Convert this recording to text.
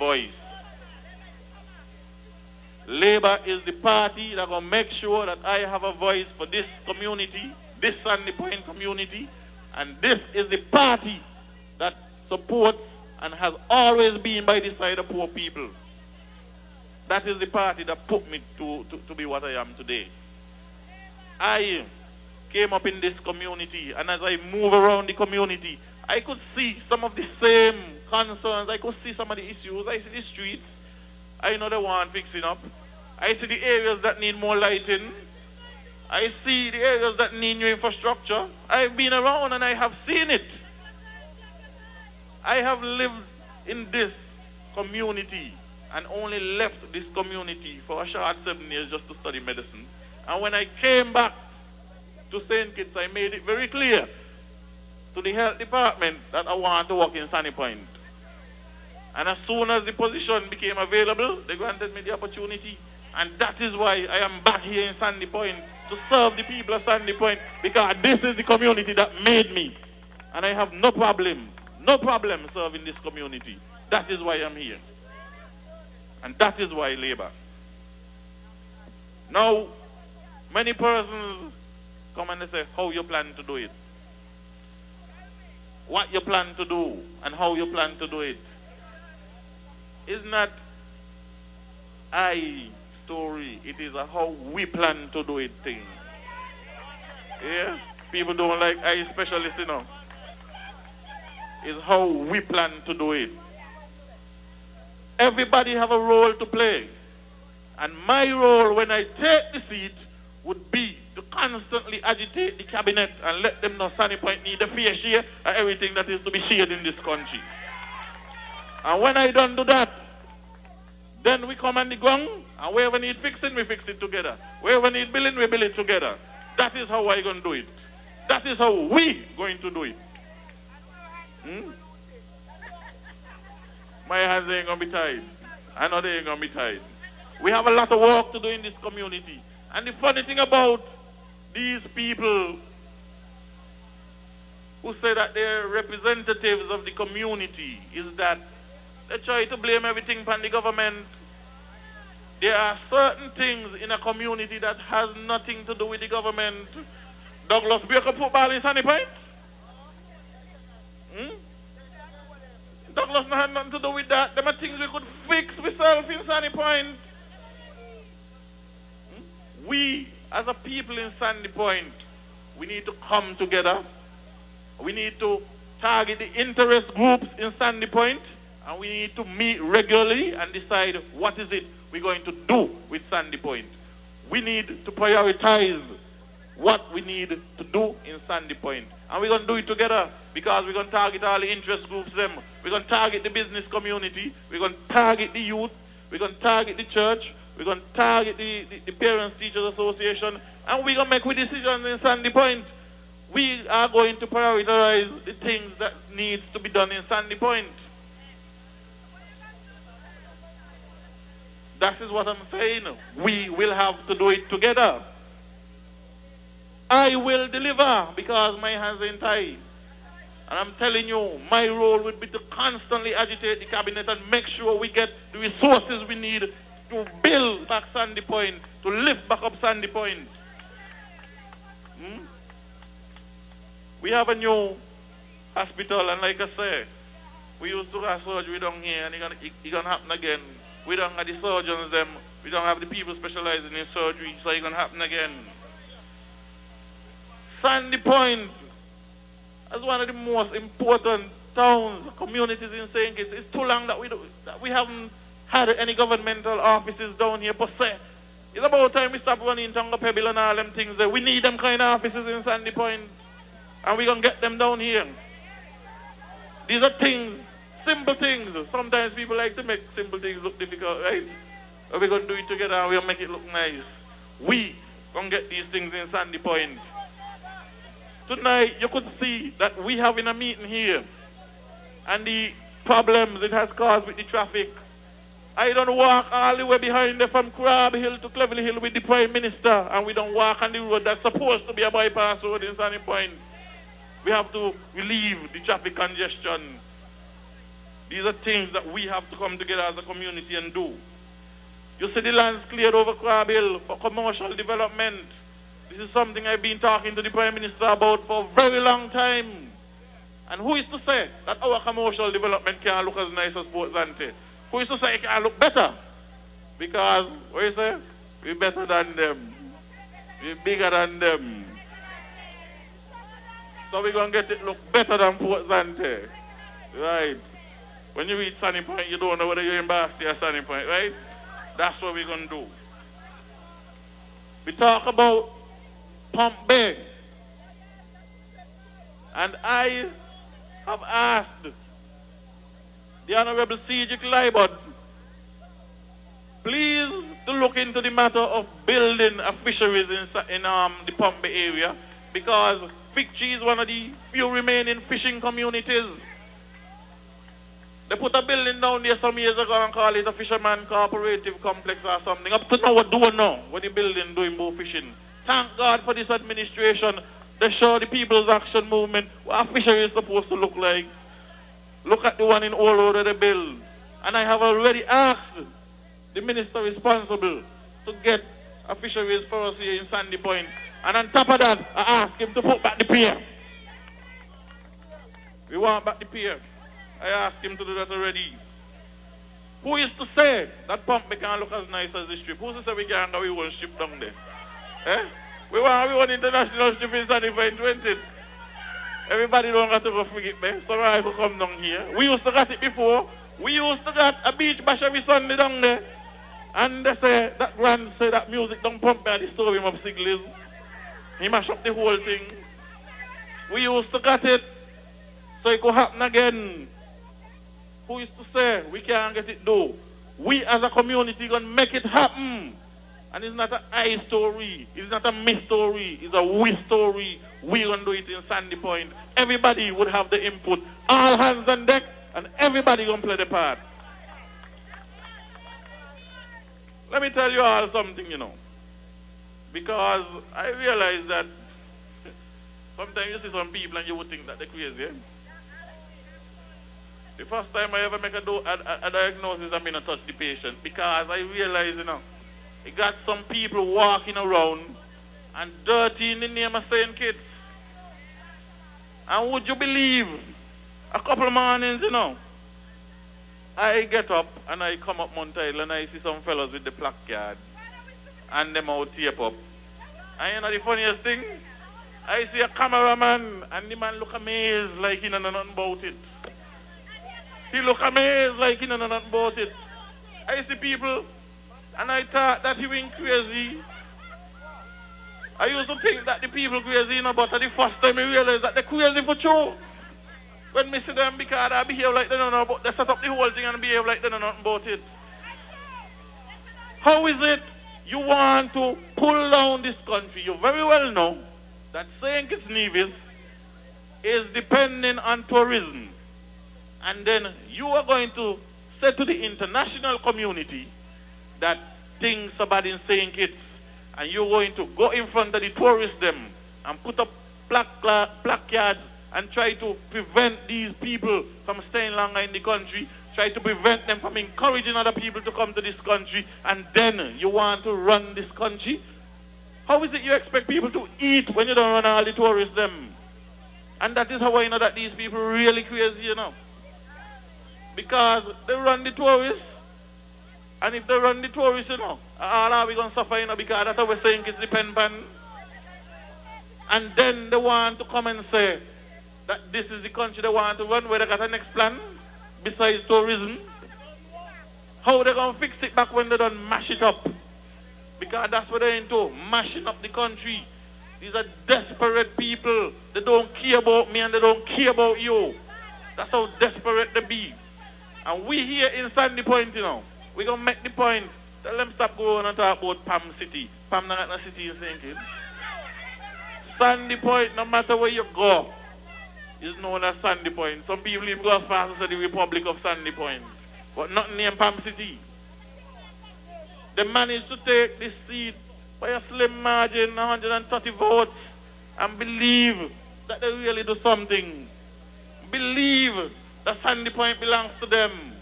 voice. Labour is the party that will make sure that I have a voice for this community, this Sandy Point community, and this is the party that supports and has always been by the side of poor people. That is the party that put me to be what I am today. I came up in this community, and as I move around the community, I could see some of the same concerns. I could see some of the issues. I see the streets. I know the one fixing up. I see the areas that need more lighting. I see the areas that need new infrastructure. I've been around and I have seen it. I have lived in this community and only left this community for a short 7 years just to study medicine. And when I came back to St. Kitts, I made it very clear to the health department that I want to work in Sunny Point. And as soon as the position became available, they granted me the opportunity. And that is why I am back here in Sandy Point to serve the people of Sandy Point, because this is the community that made me. And I have no problem serving this community. That is why I'm here. And that is why Labour. Now, many persons come and they say, how you plan to do it? What you plan to do and how you plan to do it. It's not I story, it is a how we plan to do it thing. Yeah? People don't like I specialists, you know. It's how we plan to do it. Everybody have a role to play. And my role when I take the seat would be to constantly agitate the cabinet and let them know Sunny Point need a fair share and everything that is to be shared in this country. And when I don't do that, then we come on the ground, and wherever need fixing, we fix it together. Wherever need building, we build it together. That is how I going to do it. That is how we going to do it. My hands ain't going to be tied. I know they ain't going to be tied. We have a lot of work to do in this community. And the funny thing about these people who say that they're representatives of the community is that they try to blame everything upon the government. There are certain things in a community that has nothing to do with the government. Douglas, break up football in Sunny Point? Douglas had nothing to do with that. Them are things we could fix ourselves in Sunny Point. We, as a people in Sandy Point, we need to come together. We need to target the interest groups in Sandy Point, and we need to meet regularly and decide what is it we're going to do with Sandy Point. We need to prioritize what we need to do in Sandy Point. And we're going to do it together because we're going to target all the interest groups. We're going to target the business community. We're going to target the youth. We're going to target the church. We're going to target the Parents Teachers Association. And we're going to make decisions in Sandy Point. We are going to prioritize the things that needs to be done in Sandy Point. That is what I'm saying. We will have to do it together. I will deliver because my hands ain't tied. And I'm telling you, my role would be to constantly agitate the cabinet and make sure we get the resources we need to build back Sandy Point, to lift back up Sandy Point. We have a new hospital, and like I say, we used to have surgery down here, and it's going to happen again. We don't have the surgeons, we don't have the people specializing in surgery, so it's going to happen again. Sandy Point, as one of the most important towns, communities in St. Kitts, it's too long that we haven't had any governmental offices down here per se. It's about time we stop running Tonga Pebble and all them things there. We need them kind of offices in Sandy Point, and we're going to get them down here. These are things, simple things. Sometimes people like to make simple things look difficult, right? But we're going to do it together and we'll make it look nice. We going to get these things in Sandy Point. Tonight, you could see that we having a meeting here and the problems it has caused with the traffic. I don't walk all the way behind there from Crab Hill to Cleverly Hill with the Prime Minister, and we don't walk on the road that's supposed to be a bypass road in Sandy Point. We have to relieve the traffic congestion. These are things that we have to come together as a community and do. You see the lands cleared over Krabil for commercial development. This is something I've been talking to the Prime Minister about for a very long time. And who is to say that our commercial development can't look as nice as Port Zante? Who is to say it can't look better? Because, what you say? We're better than them. We're bigger than them. So we're going to get it look better than Port Zante. Right. When you reach Sunny Point, you don't know whether you're in Basti or Sunny Point, right? That's what we're going to do. We talk about Pump Bay. And I have asked the Honorable Cedric Libod, please to look into the matter of building a fisheries in the Pump Bay area, because Fitchie is one of the few remaining fishing communities. They put a building down there some years ago and call it a Fisherman Cooperative Complex or something. Up to now, what do we know? What the building doing more fishing? Thank God for this administration. They show the People's Action Movement what a fishery is supposed to look like. Look at the one in all over the bill. And I have already asked the minister responsible to get a fisheries for us here in Sandy Point. And on top of that, I asked him to put back the pier. We want back the pier. I asked him to do that already. Who is to say that Pump Bay can't look as nice as the strip? Who's to say we can't go we one strip down there? Eh? We want one international strip in Sandy Point 20. Everybody don't have to go forget me. So I will come down here. We used to get it before. We used to get a beach bash every Sunday down there. And they say, that grand say that music don't pump by the story him up Sigley's. He mash up the whole thing. We used to get it. So it could happen again. Who is to say we can't get it though? We as a community gonna make it happen. And it's not an I story. It's not a me story. It's a we story. We're gonna do it in Sandy Point. Everybody would have the input. All hands on deck, and everybody gonna play the part. Let me tell you all something, you know. Because I realize that sometimes you see some people and you would think that they're crazy. Eh? The first time I ever make a diagnosis, I'm going to touch the patient, because I realize, you know, you got some people walking around and dirty in the name of St. Kitts. And would you believe, a couple of mornings, you know, I get up and I come up Mount Island and I see some fellows with the placard and them out tape up. And you know the funniest thing? I see a cameraman and the man look amazed like he know nothing about it. He look amazed like he know nothing about it. I see people and I thought that he went crazy. I used to think that the people crazy, you know, but the first time I realized that they're crazy for true. When me see them, because I behave like they don't know, but they set up the whole thing and behave like they don't know nothing about it. How is it you want to pull down this country? You very well know that St. Kitts Nevis is depending on tourism. And then you are going to say to the international community that things are bad in St. Kitts, and you're going to go in front of the tourists them and put up placards and try to prevent these people from staying longer in the country, try to prevent them from encouraging other people to come to this country, and then you want to run this country? How is it you expect people to eat when you don't run all the tourists them? And that is how I know that these people are really crazy, you know. Because they run the tourists, and if they run the tourists, you know, all are we going to suffer, you know, because that's how we're saying it's dependent on. And then they want to come and say that this is the country they want to run, where they got a next plan besides tourism. How they going to fix it back when they don't mash it up? Because that's what they're into, mashing up the country. These are desperate people. They don't care about me and they don't care about you. That's how desperate they be. And we here in Sandy Point, you know, we're going to make the point. Tell them stop going and talk about Pam City. Pam not a city in St. Kitts. Sandy Point, no matter where you go, is known as Sandy Point. Some people even go as far as the Republic of Sandy Point. But not named Pam City. They managed to take this seat by a slim margin, 130 votes, and believe that they really do something. Believe The Sandy Point belongs to them.